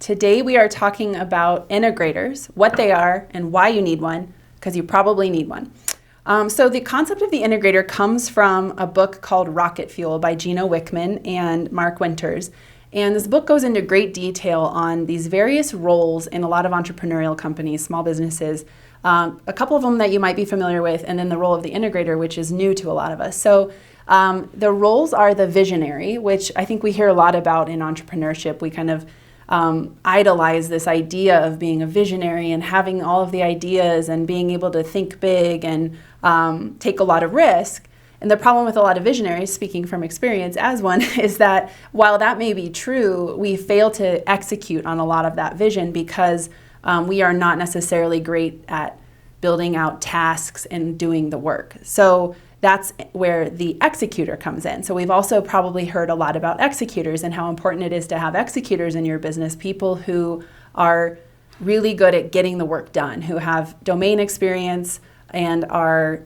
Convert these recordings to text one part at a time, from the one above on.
Today we are talking about integrators, what they are and why you need one, because you probably need one. So the concept of the integrator comes from a book called Rocket Fuel by Wickman and Winters. And this book goes into great detail on these various roles in a lot of entrepreneurial companies, small businesses, a couple of them that you might be familiar with, and then the role of the integrator, which is new to a lot of us. So the roles are the visionary, which I think we hear a lot about in entrepreneurship. We kind of idolize this idea of being a visionary and having all of the ideas and being able to think big and take a lot of risk. And the problem with a lot of visionaries, speaking from experience as one, is that while that may be true, we fail to execute on a lot of that vision because we are not necessarily great at building out tasks and doing the work. So that's where the executor comes in. So we've also probably heard a lot about executors and how important it is to have executors in your business, people who are really good at getting the work done, who have domain experience and are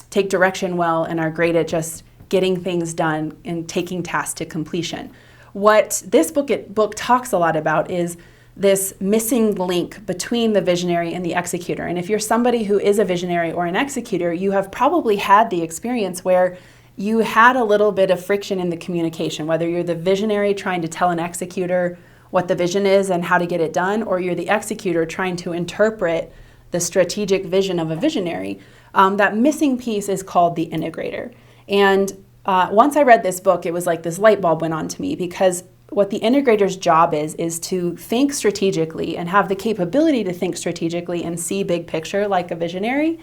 take direction well and are great at just getting things done and taking tasks to completion. What this book talks a lot about is this missing link between the visionary and the executor. And if you're somebody who is a visionary or an executor, you have probably had the experience where you had a little bit of friction in the communication, whether you're the visionary trying to tell an executor what the vision is and how to get it done, or you're the executor trying to interpret the strategic vision of a visionary. That missing piece is called the integrator. And once I read this book, it was like this light bulb went on to me, because what the integrator's job is to think strategically and have the capability to think strategically and see big picture like a visionary,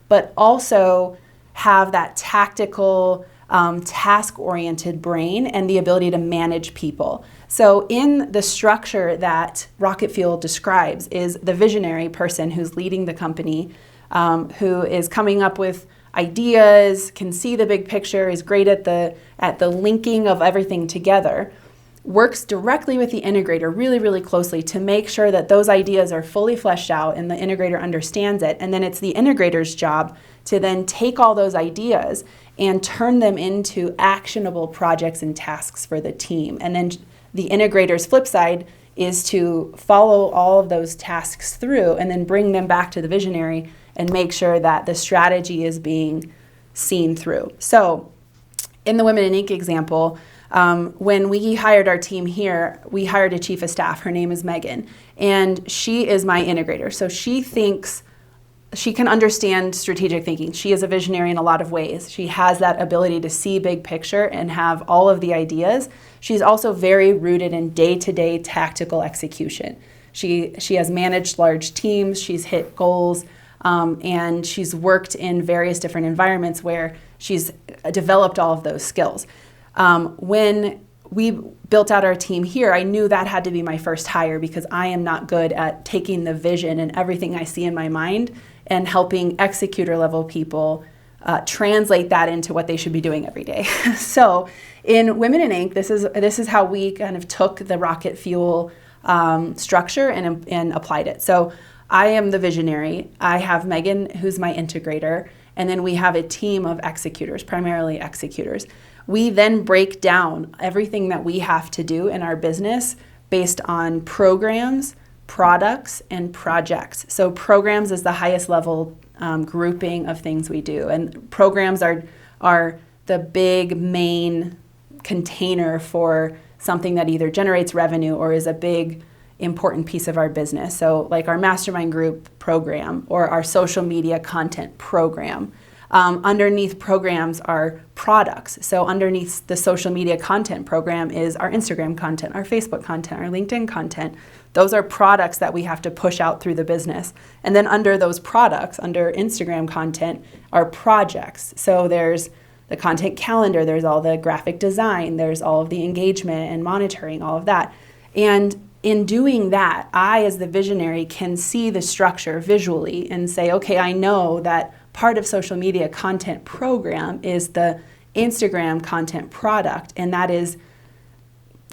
but also have that tactical, task-oriented brain and the ability to manage people. So in the structure that Rocket Fuel describes is the visionary person who's leading the company, who is coming up with ideas, can see the big picture, is great at the linking of everything together, works directly with the integrator really, really closely to make sure that those ideas are fully fleshed out and the integrator understands it. And then it's the integrator's job to then take all those ideas and turn them into actionable projects and tasks for the team. And then the integrator's flip side is to follow all of those tasks through and then bring them back to the visionary and make sure that the strategy is being seen through. So in the Women in Ink example, when we hired our team here, we hired a chief of staff. Her name is Megan, and she is my integrator. So she can understand strategic thinking. She is a visionary in a lot of ways. She has that ability to see big picture and have all of the ideas. She's also very rooted in day-to-day tactical execution. She has managed large teams, she's hit goals, and she's worked in various different environments where she's developed all of those skills. When we built out our team here, I knew that had to be my first hire because I am not good at taking the vision and everything I see in my mind and helping executor level people translate that into what they should be doing every day. So in Women in Ink, this is how we kind of took the Rocket Fuel structure and applied it. So I am the visionary. I have Megan, who's my integrator, and then we have a team of executors, primarily executors. We then break down everything that we have to do in our business based on programs, products, and projects. So programs is the highest level grouping of things we do. And programs are the big main container for something that either generates revenue or is a big important piece of our business. So like our mastermind group program or our social media content program. Underneath programs are products. So underneath the social media content program is our Instagram content, our Facebook content, our LinkedIn content. Those are products that we have to push out through the business. And then under those products, under Instagram content, are projects. So there's the content calendar, there's all the graphic design, there's all of the engagement and monitoring, all of that. And in doing that, I, as the visionary, can see the structure visually and say, okay, I know that part of social media content program is the Instagram content product, and that is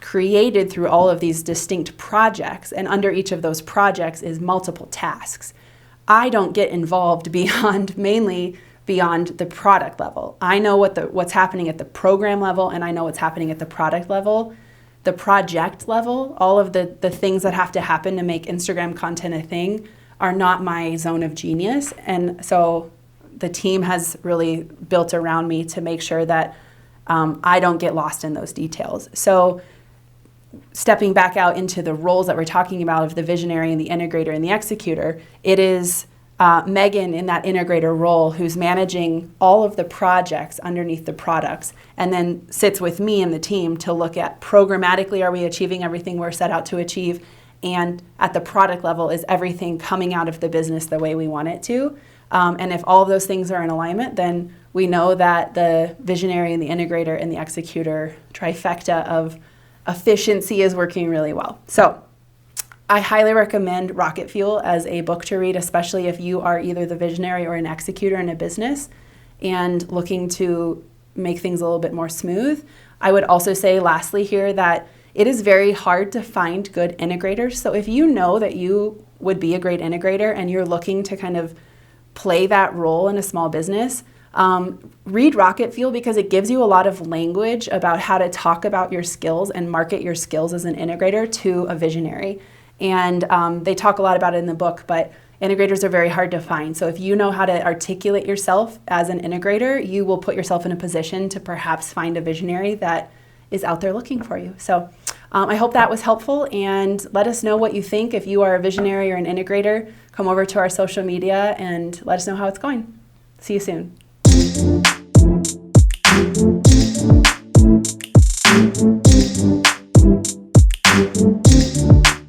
created through all of these distinct projects, and under each of those projects is multiple tasks. I don't get involved mainly beyond the product level. I know what's happening at the program level, and I know what's happening at the product level. the project level, all of the things that have to happen to make Instagram content a thing are not my zone of genius. And so the team has really built around me to make sure that I don't get lost in those details. So stepping back out into the roles that we're talking about of the visionary and the integrator and the executor, it is Megan in that integrator role who's managing all of the projects underneath the products, and then sits with me and the team to look at programmatically, are we achieving everything we're set out to achieve? And at the product level, is everything coming out of the business the way we want it to? And if all of those things are in alignment, then we know that the visionary and the integrator and the executor trifecta of efficiency is working really well. So I highly recommend Rocket Fuel as a book to read, especially if you are either the visionary or an executor in a business and looking to make things a little bit more smooth. I would also say lastly here that it is very hard to find good integrators. So if you know that you would be a great integrator and you're looking to kind of play that role in a small business, read Rocket Fuel because it gives you a lot of language about how to talk about your skills and market your skills as an integrator to a visionary. And they talk a lot about it in the book, but integrators are very hard to find. So if you know how to articulate yourself as an integrator, you will put yourself in a position to perhaps find a visionary that is out there looking for you. So I hope that was helpful, and let us know what you think. If you are a visionary or an integrator, come over to our social media and let us know how it's going. See you soon.